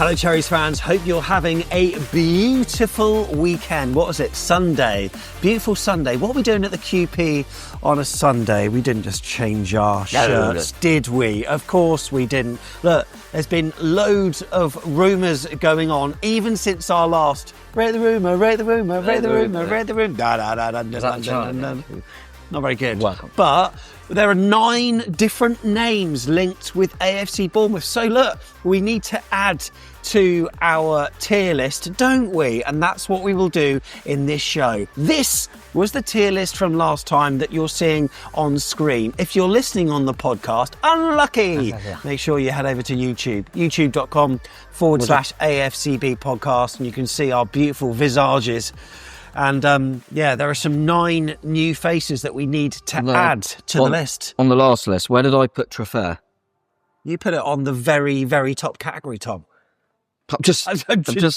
Hello, Cherries fans. Hope you're having a beautiful weekend. What was it? Sunday. Beautiful Sunday. What are we doing at the QP on a Sunday? We didn't just change our shirts, did we? Of course we didn't. Look, there's been loads of rumours going on, even since our last rate the rumour, rate the rumour, rate the rumour, rate the rumour. Not very good. Welcome. But there are 9 different names linked with AFC Bournemouth. So look, we need to add to our tier list, don't we? And that's what we will do in this show. This was the tier list from last time that you're seeing on screen. If you're listening on the podcast, unlucky. Make sure you head over to YouTube, youtube.com/AFCB podcast, and you can see our beautiful visages. And there are some 9 new faces that we need to add to the list. On the last list, where did I put Truffert? You put it on the very, very top category, Tom. I'm just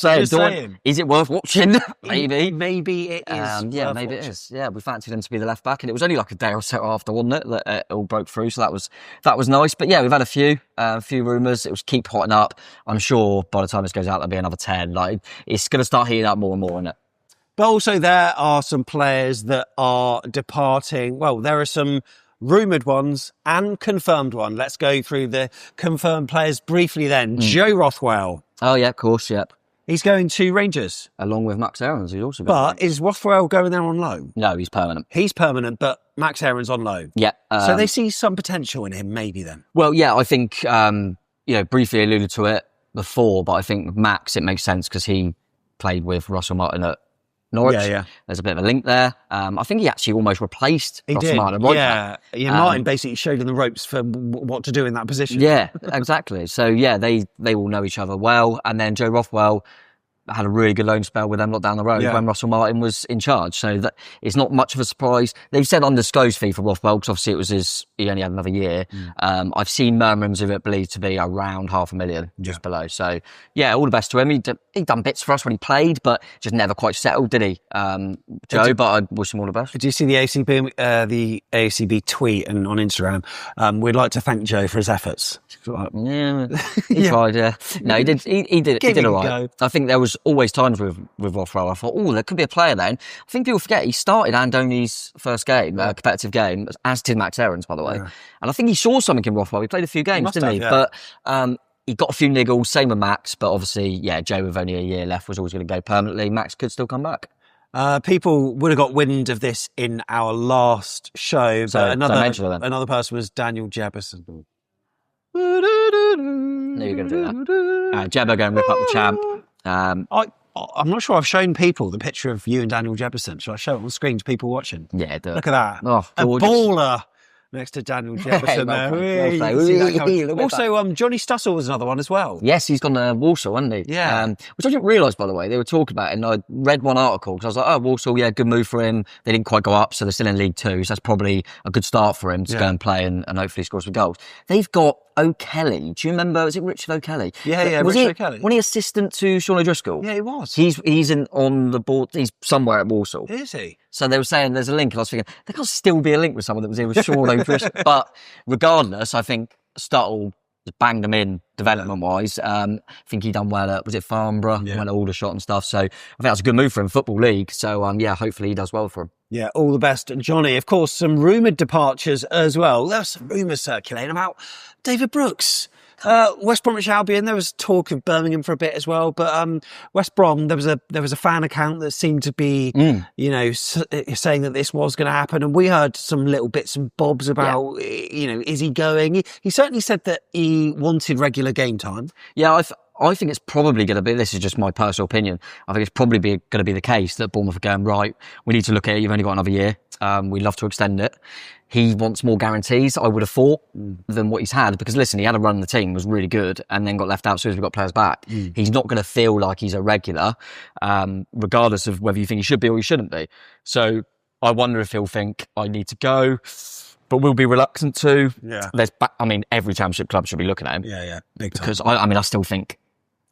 saying. Is it worth watching? Maybe. Maybe it is. Maybe it is. Yeah, we fancied him to be the left back, and it was only like a day or so after, wasn't it, that it all broke through. So that was nice. But yeah, we've had a few rumours. It was keep hotting up. I'm sure by the time this goes out, there'll be another 10. Like, it's going to start heating up more and more, isn't it? But also there are some players that are departing. Well, there are some rumoured ones and confirmed ones. Let's go through the confirmed players briefly then. Joe Rothwell. Oh, yeah, of course, yep. He's going to Rangers. Along with Max Aarons, who's also going. But is Rothwell going there on loan? No, he's permanent. He's permanent, but Max Aarons on loan. Yeah. So they see some potential in him, maybe then. Well, yeah, I think, briefly alluded to it before, but I think Max, it makes sense because he played with Russell Martin at Norwich. Yeah. There's a bit of a link there. I think he actually almost replaced Russell Martin. Martin basically showed him the ropes for what to do in that position. Yeah, exactly. So yeah, they will know each other well. And then Joe Rothwell had a really good loan spell with them not down the road when Russell Martin was in charge. So that it's not much of a surprise. They've said undisclosed fee for Rothwell because obviously he only had another year. I've seen murmurings of it believed to be around $500,000 just below. So yeah, all the best to him. He'd done bits for us when he played, but just never quite settled, did he, Joe? But I wish him all the best. Did you see the AFCB tweet and on Instagram? We'd like to thank Joe for his efforts. Yeah, he tried. Yeah, no, he did. He did all right. I think there was always times with Rothwell I thought, there could be a player then. I think people forget he started Andoni's first game, competitive game, as did Max Aarons, by the way. And I think he saw something in Rothwell. He played a few games, didn't he? But he got a few niggles, same with Max. But obviously, Joe with only a year left was always going to go permanently. Max could still come back. People would have got wind of this in our last show, but another person was Daniel Jebison. No, you're going to do that. Jebba going to rip up the champ. I'm not sure I've shown people the picture of you and Daniel Jefferson. Shall I show it on screen to people watching? Yeah, do it. Look at that. Oh, a baller next to Daniel Jefferson there. Also, Johnny Stussel was another one as well. Yes, he's gone to Walsall, hasn't he? Yeah. Which I didn't realise, by the way. They were talking about it, and I read one article because I was like, Walsall, good move for him. They didn't quite go up, so they're still in League 2, so that's probably a good start for him to go and play and hopefully score some goals. They've got O'Kelly. Do you remember? Was it Richard O'Kelly? Yeah, Richard O'Kelly. Wasn't he assistant to Sean O'Driscoll? Yeah, he was. He's on the board. He's somewhere at Walsall. Is he? So they were saying there's a link, and I was thinking there can't still be a link with someone that was here with Sean O'Driscoll. But regardless, I think Stuttle banged him in development-wise. I think he done well at, was it Farnborough? Went to Aldershot and stuff. So I think that's a good move for him, Football League. So hopefully he does well for him. Yeah, all the best, Johnny. Of course, some rumoured departures as well. There's some rumours circulating about David Brooks. West Bromwich Albion, there was talk of Birmingham for a bit as well, but West Brom, there was a fan account that seemed to be, saying that this was going to happen, and we heard some little bits and bobs about, is he going? He certainly said that he wanted regular game time. Yeah, I think it's probably going to be, this is just my personal opinion, I think it's probably going to be the case that Bournemouth are going, right, we need to look at it, you've only got another year, we'd love to extend it. He wants more guarantees, I would have thought, than what he's had. Because listen, he had a run in the team, was really good, and then got left out as soon as we got players back. He's not going to feel like he's a regular, regardless of whether you think he should be or he shouldn't be. So I wonder if he'll think, I need to go, but we'll be reluctant to. Yeah. Every Championship club should be looking at him. Yeah, big time. Because, I still think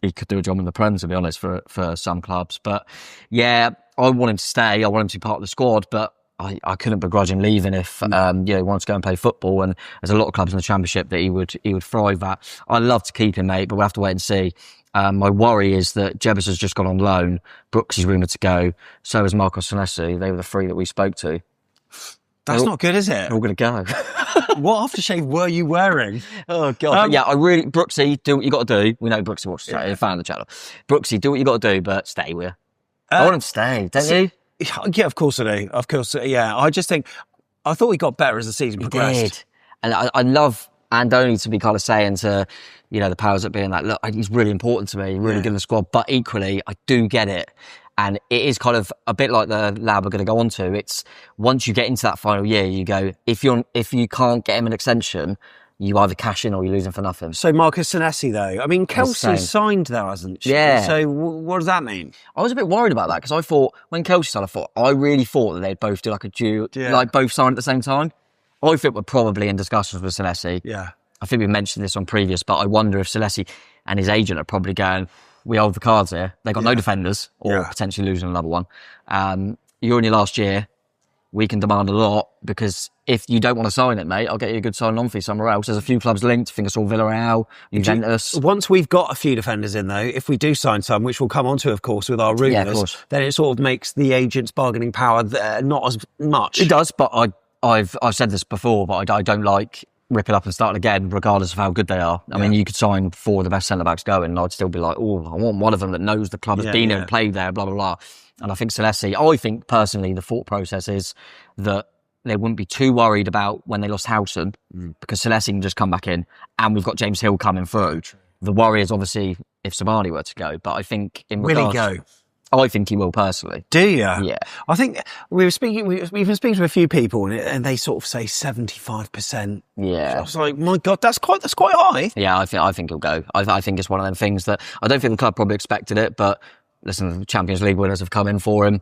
he could do a job in the Prem, to be honest, for some clubs. But, I want him to stay. I want him to be part of the squad, but I couldn't begrudge him leaving if he wanted to go and play football, and there's a lot of clubs in the Championship that he would thrive at. I'd love to keep him, mate, but we'll have to wait and see. My worry is that Jebus has just gone on loan. Brooks is rumoured to go. So is Marcos Senesi. They were the three that we spoke to. That's not good, is it? They're all going to go. What aftershave were you wearing? Oh, God. Brooksy, do what you got to do. We know Brooksy watches the channel, fan of the channel. Brooksy, do what you got to do, but stay with you. I want him to stay, don't you? Yeah, of course I do. Of course, yeah. I just think, I thought we got better as the season progressed. Did. And I love Andoni to be kind of saying to, the powers that be, and like, look, he's really important to me, really good in the squad. But equally, I do get it. And it is kind of a bit like the lab we're going to go on to. It's once you get into that final year, you go, if you can't get him an extension, you either cash in or you lose him for nothing. So Marcus Senesi, though, I mean, Kelsey signed though, hasn't she? Yeah. So what does that mean? I was a bit worried about that because I thought when Kelsey signed, I really thought that they'd both do like a duo, like both sign at the same time. I think we're probably in discussions with Senesi. Yeah. I think we mentioned this on previous, but I wonder if Senesi and his agent are probably going, we hold the cards here. They got no defenders, or potentially losing another one. You're in your last year. We can demand a lot because if you don't want to sign it, mate, I'll get you a good sign-on fee somewhere else. There's a few clubs linked. I think I saw Villarreal, Juventus. Once we've got a few defenders in, though, if we do sign some, which we'll come on to, of course, with our rumours, then it sort of makes the agent's bargaining power not as much. It does, but I've said this before, but I don't like rip it up and start again, regardless of how good they are. I mean, you could sign 4 of the best centre-backs going, and I'd still be like, oh, I want one of them that knows the club, has been there and played there, blah, blah, blah. And I think Senesi, I think personally, the thought process is that they wouldn't be too worried about when they lost Houghton, because Senesi can just come back in, and we've got James Hill coming through. The worry is obviously if Sabani were to go, but I think in regards... Will he go? I think he will personally. Do you? Yeah. I think we've been speaking to a few people and they sort of say 75%. Yeah. I was like, my God, that's quite high. Yeah, I think he'll go. I think it's one of them things that I don't think the club probably expected it, but listen, the Champions League winners have come in for him.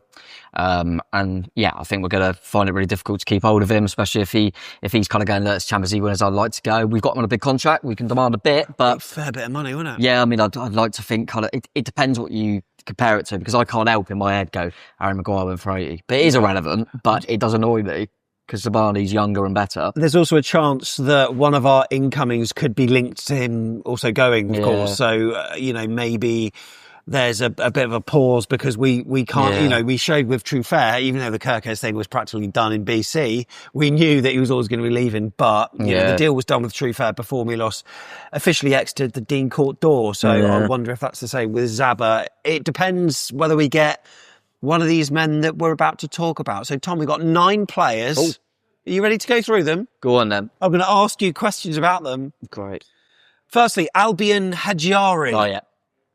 And yeah, I think we're going to find it really difficult to keep hold of him, especially if he's kind of going, that's Champions League winners, I'd like to go. We've got him on a big contract. We can demand a bit, but... A fair bit of money, wouldn't it? Yeah, I mean, I'd like to think kind of... It depends what you compare it to, because I can't help in my head go, Harry Maguire went for 80. But it is irrelevant, but it does annoy me because Sabani's younger and better. There's also a chance that one of our incomings could be linked to him also going, of course. So, maybe there's a bit of a pause because we can't, we showed with Truffert, even though the Kirkes thing was practically done in BC, we knew that he was always going to be leaving, but the deal was done with Truffert before Milos officially exited the Dean Court door. So I wonder if that's the same with Zaba. It depends whether we get one of these men that we're about to talk about. So Tom, we've got 9 players. Are you ready to go through them? Go on then. I'm going to ask you questions about them. Great. Firstly, Albion Hajiari. Oh, yeah.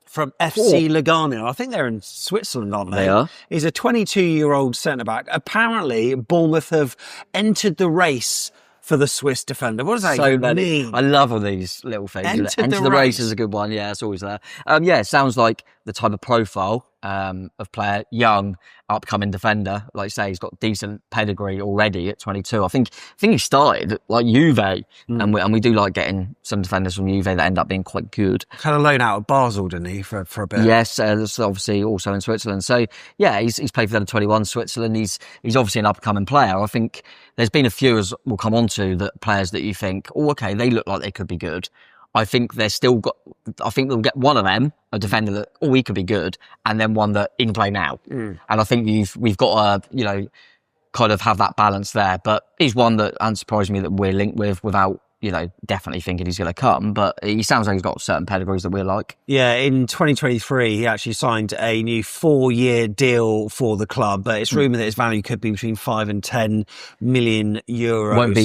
From FC Lugano. I think they're in Switzerland, aren't they? They are. He's a 22-year-old centre-back. Apparently, Bournemouth have entered the race for the Swiss defender. What does that mean? I love all these little things. Enter the race is a good one. Yeah, it's always there. It sounds like the type of profile of player, young, upcoming defender. Like you say, he's got decent pedigree already at 22. I think he started like Juve, and we do like getting some defenders from Juve that end up being quite good. Kind of loan out of Basel, didn't he, for a bit? Yes, that's obviously also in Switzerland. So yeah, he's played for the 21 Switzerland. He's obviously an upcoming player. I think there's been a few, as we'll come on to, that players that you think, oh, okay, they look like they could be good. I think I think they'll get one of them, a defender that, he could be good, and then one that he can play now. And I think we've got to, kind of have that balance there. But he's one that unsurprised me that we're linked with without, definitely thinking he's going to come. But he sounds like he's got certain pedigrees that we like. Yeah, in 2023, he actually signed a new 4-year deal for the club, but it's rumoured that his value could be between 5 and 10 million euros. Won't be,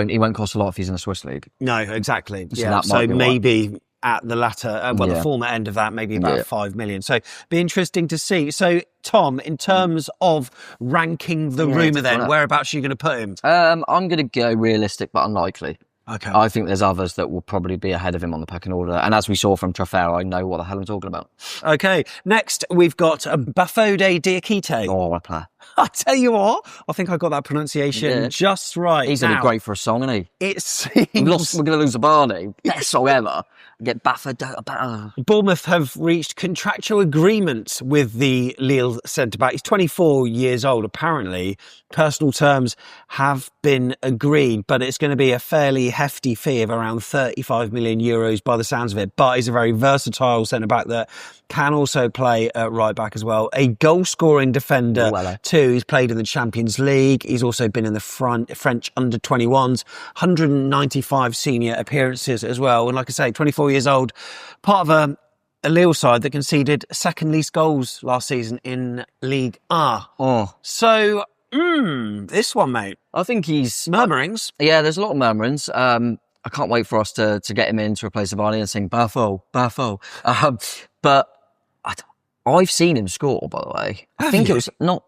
he won't cost a lot if he's in the Swiss league. No, exactly. So maybe at the latter, the former end of that, maybe about 5 million. So be interesting to see. So Tom, in terms of ranking the rumour then, whereabouts are you going to put him? I'm going to go realistic but unlikely. Okay. I think there's others that will probably be ahead of him on the pecking order. And as we saw from Truffert, I know what the hell I'm talking about. Okay. Next, we've got Bafode Diakite. Oh, what a player. I tell you what, I think I got that pronunciation just right. He's going to be great for a song, isn't he? It seems... We're going to lose a Barney. Best song ever. Get Baffert. Bournemouth have reached contractual agreements with the Lille centre-back. He's 24 years old, apparently. Personal terms have been agreed, but it's going to be a fairly hefty fee of around 35 million euros by the sounds of it. But he's a very versatile centre-back that can also play at right-back as well. A goal-scoring defender, too. He's played in the Champions League. He's also been in the French under-21s, 195 senior appearances as well. And like I say, 24 years old, part of a Lille side that conceded second least goals last season in Ligue 1. Oh. So, this one, mate. I think he's... Murmurings. Yeah, there's a lot of murmurings. I can't wait for us to get him in to replace Avani and sing Bafo, Bafo. But I've seen him score, by the way. I think it was not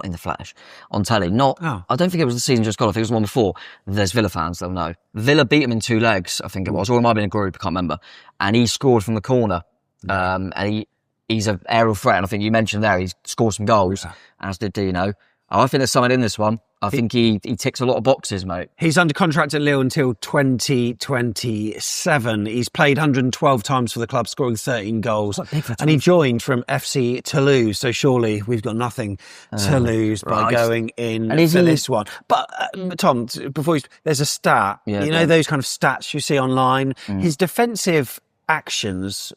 in the flesh, on telly. I don't think it was the season just gone. I think it was the one before. There's Villa fans, they'll know. Villa beat him in 2 legs, I think it was. Or it might have been a group, I can't remember. And he scored from the corner. And he's an aerial threat. And I think you mentioned there, he's scored some goals, as did Dino. I think there's something in this one. I think he ticks a lot of boxes, mate. He's under contract at Lille until 2027. He's played 112 times for the club, scoring 13 goals. And he joined from FC Toulouse. So surely we've got nothing to lose by going in for this one. But Tom, there's a stat. Those kind of stats you see online. His defensive actions,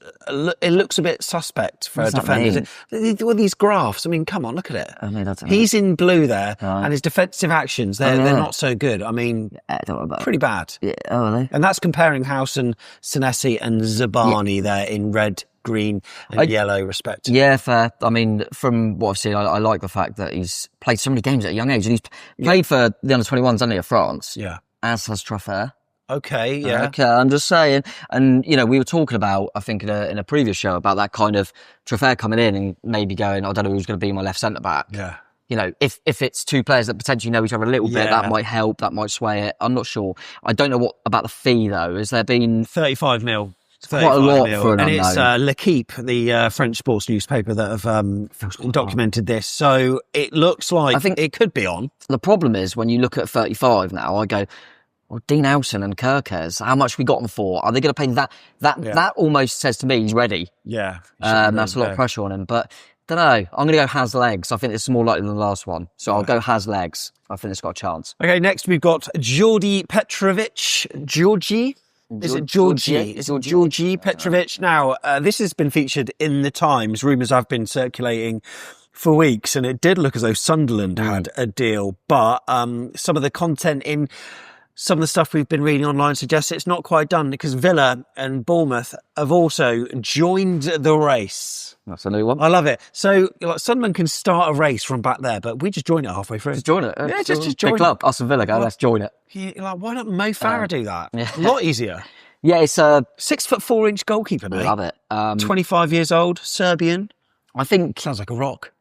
it looks a bit suspect for a defender. With these graphs, I mean, come on, look at it. He's in blue there, and his defensive actions, they're not so good. I mean, pretty bad. Yeah, really? And that's comparing House and Senesi and Zabani there in red, green and yellow respectively. Yeah, fair. I mean, from what I've seen, I like the fact that he's played so many games at a young age, and he's played for the under-21s, hasn't he, of France? Yeah. As has Truffert. Okay, yeah. Okay, I'm just saying. And, we were talking about, I think, in a previous show, about that kind of Truffert coming in and maybe going, I don't know who's going to be my left centre-back. Yeah. If it's 2 players that potentially know each other a little bit, that might help, that might sway it. I'm not sure. I don't know what about the fee, though. Has there been... 35 mil. Quite a lot for an and unknown. It's L'Equipe, the French sports newspaper, that have documented this. So it looks like it could be on. The problem is, when you look at 35 now, I go... Well, Dean Howson and Kirkers, how much we got them for? Are they going to pay that? That almost says to me he's ready. Yeah. That's a lot of pressure on him. But don't know. I'm going to go has legs. I think this is more likely than the last one. So I'll go has legs. I think it's got a chance. Okay, next we've got Georgi Petrovic. Georgi? Is it Georgi? Is it Georgi Petrovic? Now, this has been featured in the Times. Rumours have been circulating for weeks, and it did look as though Sunderland had a deal. But some of the content in... Some of the stuff we've been reading online suggests it's not quite done, because Villa and Bournemouth have also joined the race. That's a new one. I love it. So Sunderland can start a race from back there, but we just join it halfway through. Just join it. Yeah, just join Big club. Us and Villa go, let's join it. Why don't Mo Farah do that? A lot easier. Yeah, it's a 6'4" goalkeeper, mate. I love it. 25 years old, Serbian. I think... Sounds like a rock.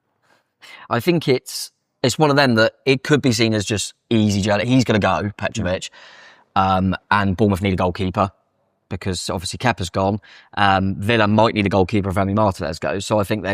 I think it's one of them that it could be seen as just easy journey. He's going to go, Petrovic, and Bournemouth need a goalkeeper because obviously Kepa's gone. Villa might need a goalkeeper if Remy Martinez goes. So I think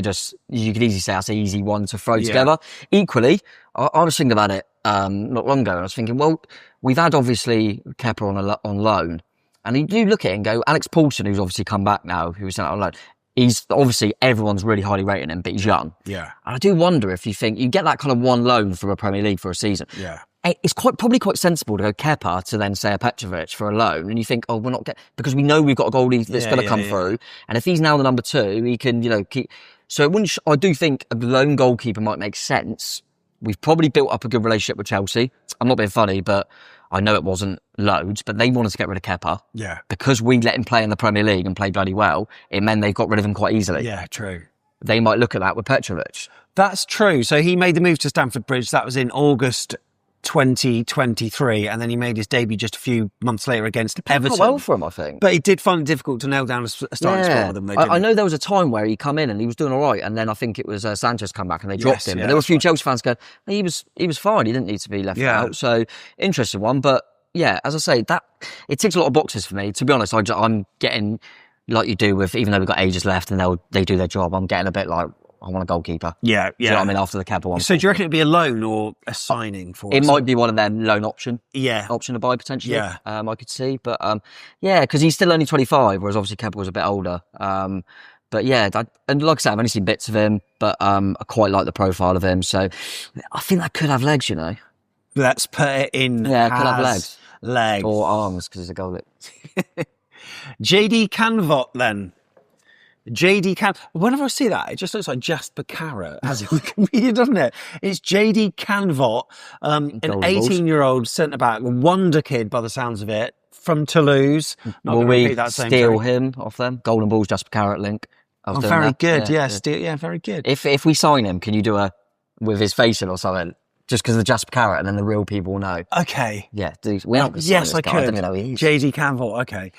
you could easily say that's an easy one to throw together. Equally, I was thinking about it not long ago, and I was thinking, well, we've had obviously Kepa on loan, and you do look at it and go, Alex Paulson, who's obviously come back now, who was sent out on loan. He's obviously, everyone's really highly rating him, but he's young. Yeah. And I do wonder if you think you get that kind of one loan from a Premier League for a season. Yeah. It's probably quite sensible to go Kepa to then say a Petrovic for a loan. And you think, we're not because we know we've got a goalie that's going to come through. And if he's now the number 2, he can, keep. So I do think a lone goalkeeper might make sense. We've probably built up a good relationship with Chelsea. I'm not being funny, but I know it wasn't loads, but they wanted to get rid of Kepa. Yeah. Because we let him play in the Premier League and play bloody well, it meant they got rid of him quite easily. Yeah, true. They might look at that with Petrovic. That's true. So he made the move to Stamford Bridge. That was in August 2023, and then he made his debut just a few months later against Everton. Quite well for him, I think. But he did find it difficult to nail down a starting spot with them. I know there was a time where he come in and he was doing all right, and then I think it was Sanchez come back and they dropped him. But there were a few Chelsea fans going, he was fine. He didn't need to be left out. So interesting one, but. Yeah, as I say, it ticks a lot of boxes for me. To be honest, I'm getting, like you do with, even though we've got ages left and they do their job, I'm getting a bit like, I want a goalkeeper. Yeah, Do you know what I mean? After the Kepa one. So do you reckon it'd be a loan or a signing for It us? might be one of them loan option to buy potentially. Yeah. I could see, but because he's still only 25, whereas obviously Kepa was a bit older. But yeah, and like I said, I've only seen bits of him, but I quite like the profile of him. So I think that could have legs, you know. Let's put it in. Yeah, it could have legs or arms because he's a goalie. JD Canvot then. JD whenever I see that, it just looks like Jasper Carrot as a comedian, doesn't it? It's JD Canvot, an 18-year-old centre-back, wonder kid by the sounds of it, from Toulouse. Will we steal him off them? Golden Balls, Jasper Carrot link. Oh, very good. Yeah, very good. If we sign him, can you do a with his face in or something? Just because of the Jasper Carrot, and then the real people will know. Okay. Yeah. Yes, I could. I don't even know who he is. JD Canvot. Okay.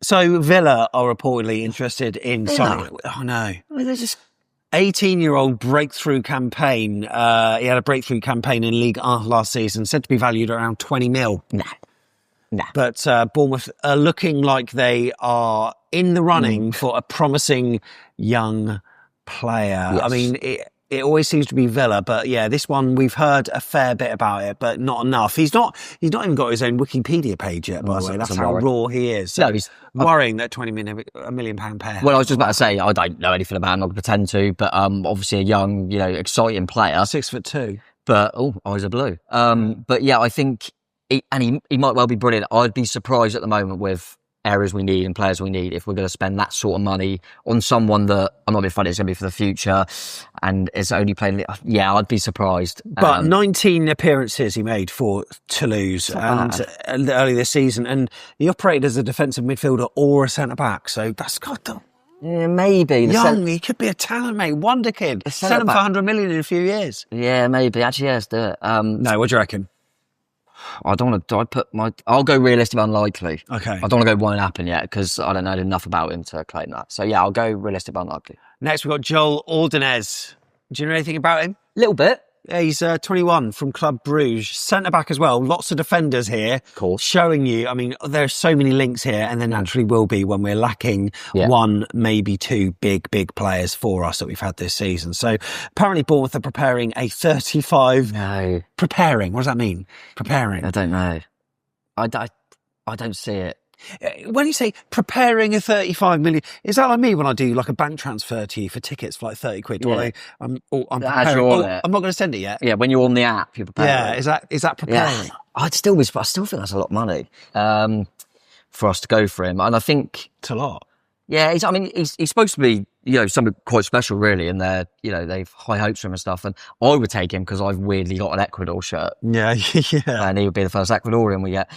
So Villa are reportedly interested in signing. Oh no. They're just 18-year-old breakthrough campaign. He had a breakthrough campaign in League 1 last season, said to be valued at around 20 mil. Nah. But Bournemouth are looking like they are in the running for a promising young player. Yes. I mean, it always seems to be Villa, but yeah, this one we've heard a fair bit about it, but not enough. He's not even got his own Wikipedia page yet, by the way. That's how raw he is. So he's worrying that £20 million pair. Well, I was just about to say I don't know anything about him. I'm not going to pretend to, but obviously a young, exciting player, 6'2", but eyes are blue. But yeah, I think he might well be brilliant. I'd be surprised at the moment with areas we need and players we need if we're going to spend that sort of money on someone that I'm not being funny, it's going to be for the future and is only playing. Yeah, I'd be surprised. But 19 appearances he made for Toulouse and early this season, and he operated as a defensive midfielder or a centre back. So that's got to. Yeah, maybe. He could be a talent, mate. Wonder kid. Sell him for 100 million in a few years. Yeah, maybe. Actually, yes, do it. No, what do you reckon? I don't want to. I'll go realistic, unlikely. Okay. I don't want to go won't happen yet because I don't know enough about him to claim that. So yeah, I'll go realistic, unlikely. Next, we've got Joel Ordonez. Do you know anything about him? A little bit. Yeah, he's 21 from Club Bruges, centre back as well. Lots of defenders here, of course, showing you. I mean, there's so many links here, and there naturally will be when we're lacking one, maybe two big players for us that we've had this season. So apparently, Bournemouth are preparing a 35. No, preparing. What does that mean? Preparing. I don't know. I don't see it. When you say preparing a 35 million, is that like me when I do like a bank transfer to you for tickets for like 30 quid? Yeah. I'm not going to send it yet. Yeah, when you're on the app, you're preparing. Yeah, is that preparing? Yeah. I still think that's a lot of money for us to go for him, and I think it's a lot. Yeah, he's supposed to be something quite special really, and they've high hopes for him and stuff. And I would take him because I've weirdly got an Ecuador shirt. Yeah, and he would be the first Ecuadorian we get.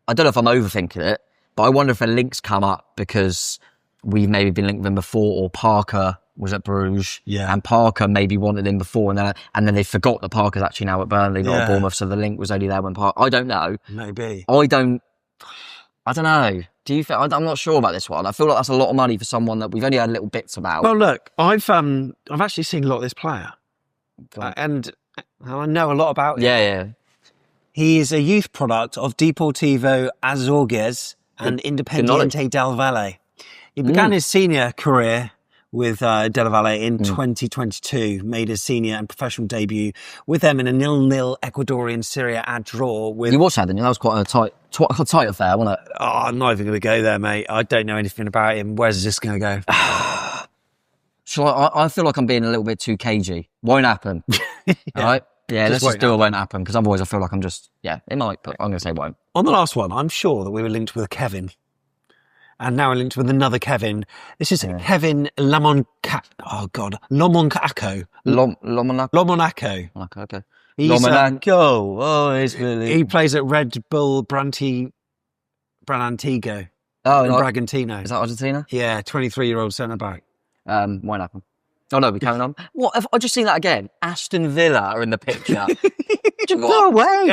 I don't know if I'm overthinking it, but I wonder if a link's come up because we've maybe been linked with him before, or Parker was at Bruges, and Parker maybe wanted him before, and then they forgot that Parker's actually now at Burnley, not at Bournemouth, so the link was only there when Parker. I don't know. Maybe. I don't know. Do you think? I'm not sure about this one. I feel like that's a lot of money for someone that we've only heard little bits about. Well, look, I've actually seen a lot of this player, and I know a lot about him. Yeah. He is a youth product of Deportivo Azorgues and Independiente del Valle. He began his senior career with Del Valle in 2022, made his senior and professional debut with them in a 0-0 Ecuadorian Serie A draw. You watched that, didn't you? That was quite a tight affair, wasn't it? Oh, I'm not even going to go there, mate. I don't know anything about him. Where's this going to go? I feel like I'm being a little bit too cagey. Won't happen. All right? Yeah, let's just do it won't happen, because otherwise I feel like I'm just, it might, but I'm going to say won't. On the last one, I'm sure that we were linked with a Kevin. And now we're linked with another Kevin. This is Kevin Lomonaco. Lomonaco. Lomonaco. Okay. Lomonaco. It's really... He plays at Red Bull Branantigo. In Bragantino. Is that Argentina? Yeah, 23-year-old centre-back. Won't happen. Oh no, we're carrying on. What? Have I just seen that again? Aston Villa are in the picture. Go away.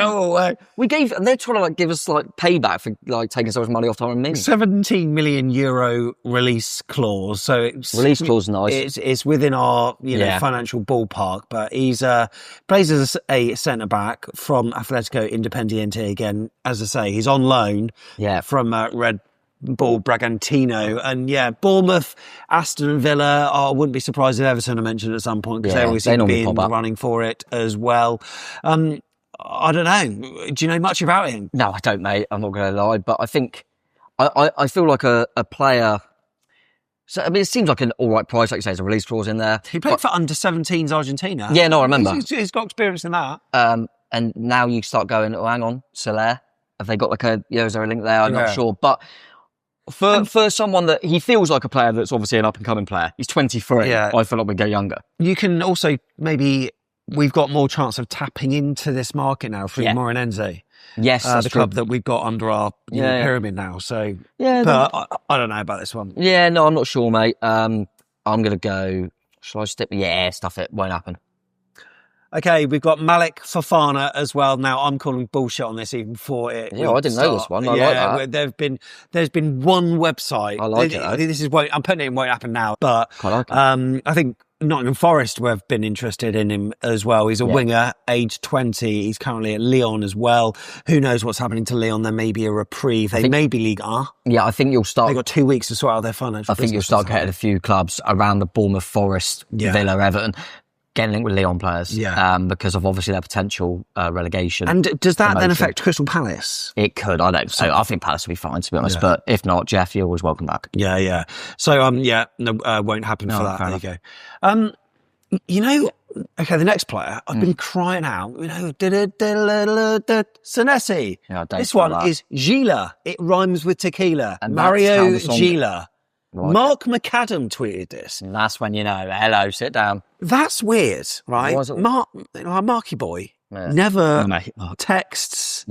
They're trying to give us payback for taking so much money off Tyron Mings. 17 million euro release clause. So release clause, nice. It's within our financial ballpark. But he's plays as a centre back from Atletico Independiente again. As I say, he's on loan from Red ball Bragantino. And yeah, Bournemouth, Aston Villa. I wouldn't be surprised if Everton are mentioned at some point because they always seem to be in the running for it as well. I don't know. Do you know much about him? No, I don't, mate. I'm not going to lie, but I think I feel like a player. So I mean, it seems like an all right price, like you say. There's a release clause in there. He played for under-17s Argentina. Yeah, no, I remember. He's got experience in that. And now you start going, oh, hang on, Soler. Have they got like is there a link there? I'm not sure. But for someone that he feels like a player that's obviously an up-and-coming player, he's 23. Yeah. I feel like we go younger. You can also we've got more chance of tapping into this market now through Morinense. Yes, the club that we've got under our pyramid now. So, but I don't know about this one. Yeah, no, I'm not sure, mate. I'm going to go. Shall I stick? Yeah, stuff it. Won't happen. Okay, we've got Malik Fofana as well. Now, I'm calling bullshit on this even before it. Yeah, I didn't know this one. I like that. There's been one website. I like it. This is I'm putting it in won't happen now, but I like it. I think Nottingham Forest have been interested in him as well. He's a winger, age 20. He's currently at Lyon as well. Who knows what's happening to Lyon? There may be a reprieve. They may be Ligue 1. Yeah, I think you'll start. They've got 2 weeks to sort out their financial. I think you'll start getting a few clubs around the Bournemouth, Forest, Villa, Everton. Getting linked with Lyon players, because of obviously their potential relegation. And does that then affect Crystal Palace? It could, I don't. So I think Palace will be fine, to be honest. But if not, Jeff, you're always welcome back. Yeah. So won't happen for that. There you go. You know, okay, the next player I've been crying out. You know, Senesi. Yeah, this one is Gila. It rhymes with tequila. And Mario Gila. Right. Mark McAdam tweeted this. And that's when you know, hello, sit down. That's weird, right? Marky boy never texts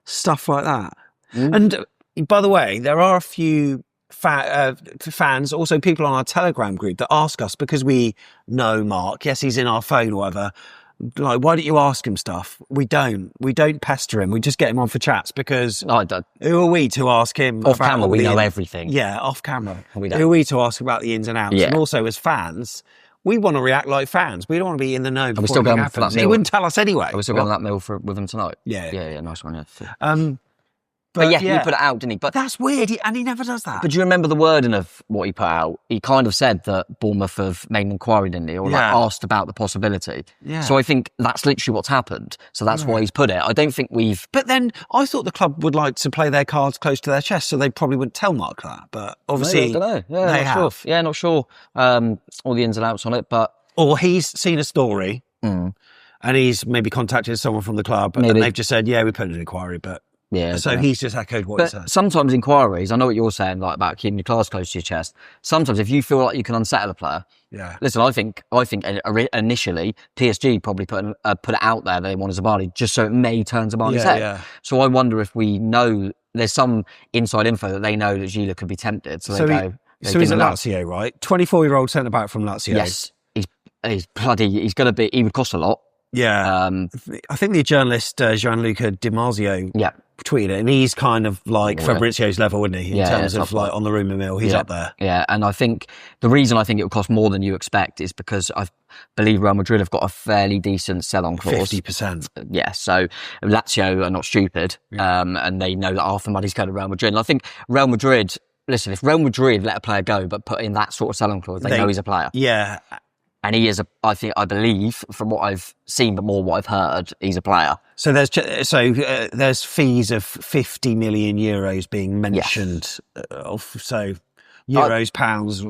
stuff like that. And by the way, there are a few fans, also people on our Telegram group that ask us, because we know Mark, yes, he's in our phone or whatever, like, why don't you ask him stuff? We don't pester him. We just get him on for chats because who are we to ask him? Off camera, we know everything. Yeah, off camera. Who are we to ask about the ins and outs? And also as fans, we want to react like fans. We don't want to be in the know. Are we still going for that meal? He wouldn't tell us anyway. Are we still going on that meal with him tonight? Yeah, nice one. Yeah. But he put it out, didn't he? But that's weird, and he never does that. But do you remember the wording of what he put out? He kind of said that Bournemouth have made an inquiry, didn't he? Or asked about the possibility. Yeah. So I think that's literally what's happened. So that's why he's put it. I don't think we've... But then I thought the club would like to play their cards close to their chest, so they probably wouldn't tell Mark that. But obviously... I don't know. Yeah, not sure. Yeah, not sure. All the ins and outs on it, but... Or he's seen a story, and he's maybe contacted someone from the club, and they've just said, we put an inquiry, but... Yeah. So he's just echoed what he said. Sometimes inquiries, I know what you're saying, like about keeping your cards close to your chest. Sometimes if you feel like you can unsettle a player, listen, I think initially PSG probably put it out there that they want Zabani just so it may turn Zabani's head. Yeah. So I wonder if we know there's some inside info that they know that Gila could be tempted. So he's at Lazio, right? 24-year-old centre back from Lazio. Yes, he's bloody. He would cost a lot. Yeah, I think the journalist Gianluca Di Marzio tweeted it, and he's kind of like Fabrizio's level, isn't he? In terms of like on the rumour mill, he's up there. Yeah, and I think the reason I think it will cost more than you expect is because I believe Real Madrid have got a fairly decent sell-on clause. 50%. Yeah, so Lazio are not stupid, and they know that half the money's going to Real Madrid. And I think Real Madrid, listen, if Real Madrid let a player go but put in that sort of sell-on clause, they know he's a player. Yeah. And he is I believe, from what I've seen, but more what I've heard, he's a player. So there's fees of 50 million euros being mentioned. So euros, pounds.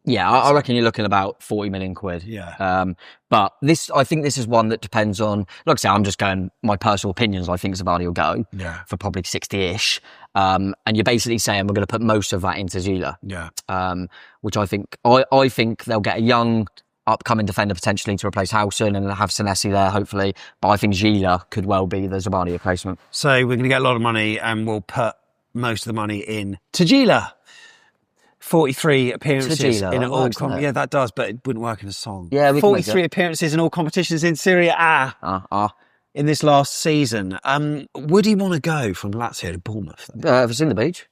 Yeah, I reckon you're looking about 40 million quid. Yeah. But I think this is one that depends on, like I say, I'm just going, my personal opinions, I think Zabani will go for probably 60-ish. And you're basically saying we're going to put most of that into Gila. Yeah. Which I think they'll get a young upcoming defender potentially to replace Howson and have Senesi there, hopefully. But I think Gila could well be the Zabani replacement. So we're going to get a lot of money and we'll put most of the money in to Gila. 43 appearances in all competitions. Yeah, that does, but it wouldn't work in a song. Yeah, 43 appearances in all competitions in Serie A in this last season. Would he want to go from Lazio to Bournemouth? Have you seen the beach?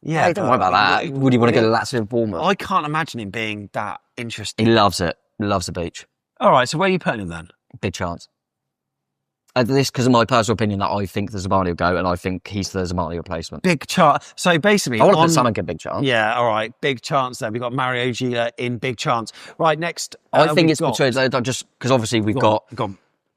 Yeah, don't worry about that. Would he want to go to Lazio to Bournemouth? I can't imagine him being that interested. He loves it. Loves the beach. All right, so where are you putting him then? Big chance. this because of my personal opinion that I think the Zabani will go, and I think he's the Zabani replacement. Big chance. So basically, I want to put someone get big chance. Yeah, all right, big chance there. We've got Mario Gila in big chance. Right, next. I think it's between just because obviously we've got.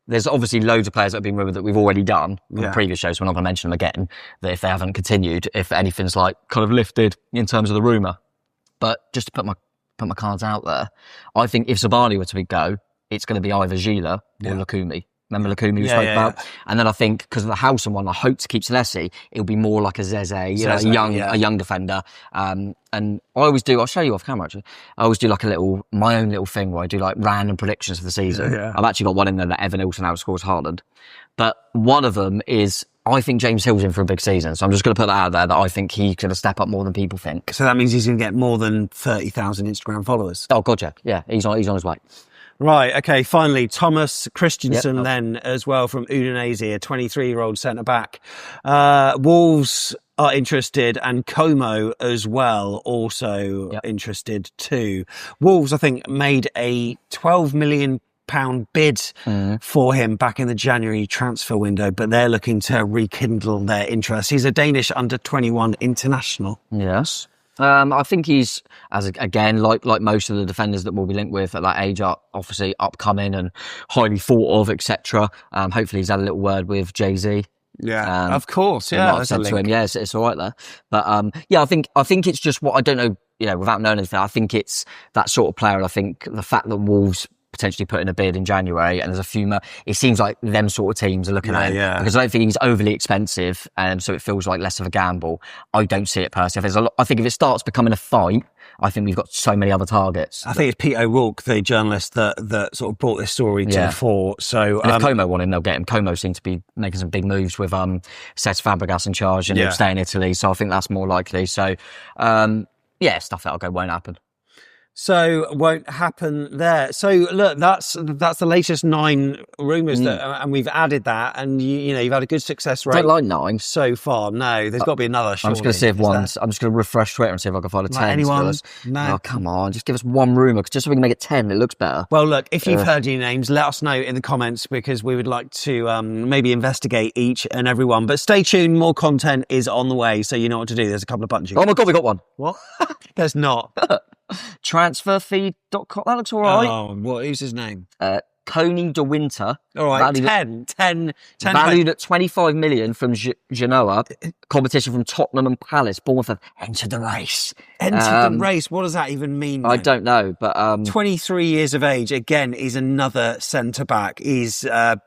There's obviously loads of players that have been rumoured that we've already done in the previous shows, so we're not going to mention them again, that if they haven't continued, if anything's like kind of lifted in terms of the rumour. But just to put my cards out there, I think if Zabani were to go, it's going to be either Gila or Lukumi. Remember Lukumi we spoke about? Yeah. And then I think, because of the Howson one, I hope to keep Celesi, it'll be more like a Zeze, a young defender. And I always do, I'll show you off camera actually, I always do like my own little thing where I do like random predictions for the season. Yeah. I've actually got one in there that Evan Ilson outscores Haaland. But one of them is, I think James Hill's in for a big season. So I'm just going to put that out there that I think he's going to step up more than people think. So that means he's going to get more than 30,000 Instagram followers. Oh, God, yeah. Yeah, he's on his way. Right, okay, finally, Thomas Christensen then as well from Udinese, a 23-year-old centre-back. Wolves are interested, and Como as well, also interested too. Wolves, I think, made a £12 million bid for him back in the January transfer window, but they're looking to rekindle their interest. He's a Danish under-21 international. Yes. I think he's, again, like most of the defenders that we'll be linked with at that age, are obviously upcoming and highly thought of, etc. Hopefully he's had a little word with Jay-Z. Yeah, of course. Yeah, I've said to him, yeah, it's all right there. But I think it's just what I don't know. Without knowing anything, I think it's that sort of player. And I think the fact that Wolves potentially put in a bid in January, and there's a few more, it seems like them sort of teams are looking at him because I don't think he's overly expensive, and so it feels like less of a gamble. I don't see it personally. I think if it starts becoming a fight, I think we've got so many other targets. I think it's Pete O'Rourke, the journalist, that sort of brought this story to the fore. So if Como want him, they'll get him. Como seems to be making some big moves with Cesc Fabregas in charge, and he'll stay in Italy. So I think that's more likely. So stuff that'll go won't happen. So won't happen there. So look, that's the latest 9 rumours and we've added that, and you've had a good success rate. I don't like 9 so far. No, there's got to be another. I'm just going to see if one's. I'm just going to refresh Twitter and see if I can find a 10. Anyone? No. Oh, come on, just give us one rumour, just so we can make it 10. It looks better. Well, look, if you've heard any names, let us know in the comments, because we would like to maybe investigate each and every one. But stay tuned, more content is on the way, so you know what to do. There's a couple of buttons. Oh my God, we got one. What? There's not. Transferfeed.com. That looks all right. Oh, who's his name? Coney de Winter. All right, 10 valued at 25 million from Genoa. Competition from Tottenham and Palace. Bournemouth have entered the race. Entered the race. What does that even mean? I don't know, but 23 years of age. Again, he's another centre back. He's got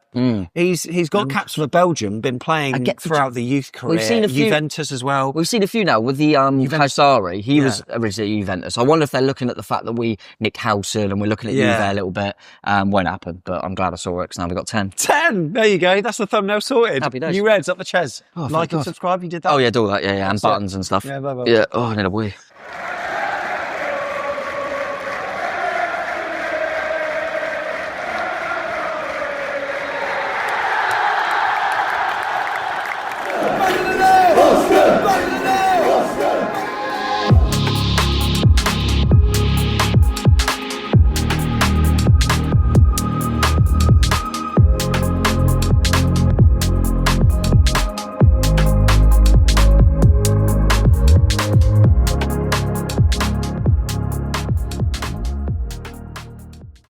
caps for Belgium. Been playing throughout the youth career. We've seen a few, Juventus as well. We've seen a few now with the Hajiari. He was originally at Juventus. I wonder if they're looking at the fact that we nicked Howson and we're looking at Juve a little bit. Won't happen, but I'm glad I saw it, because now we've got 10. 10! There you go. That's the thumbnail sorted. Happy days. New Reds up the Ches. Like and subscribe. You did that? Oh yeah, do all that. Yeah, and buttons and stuff. Yeah, bye. Yeah. Oh, I need a wee.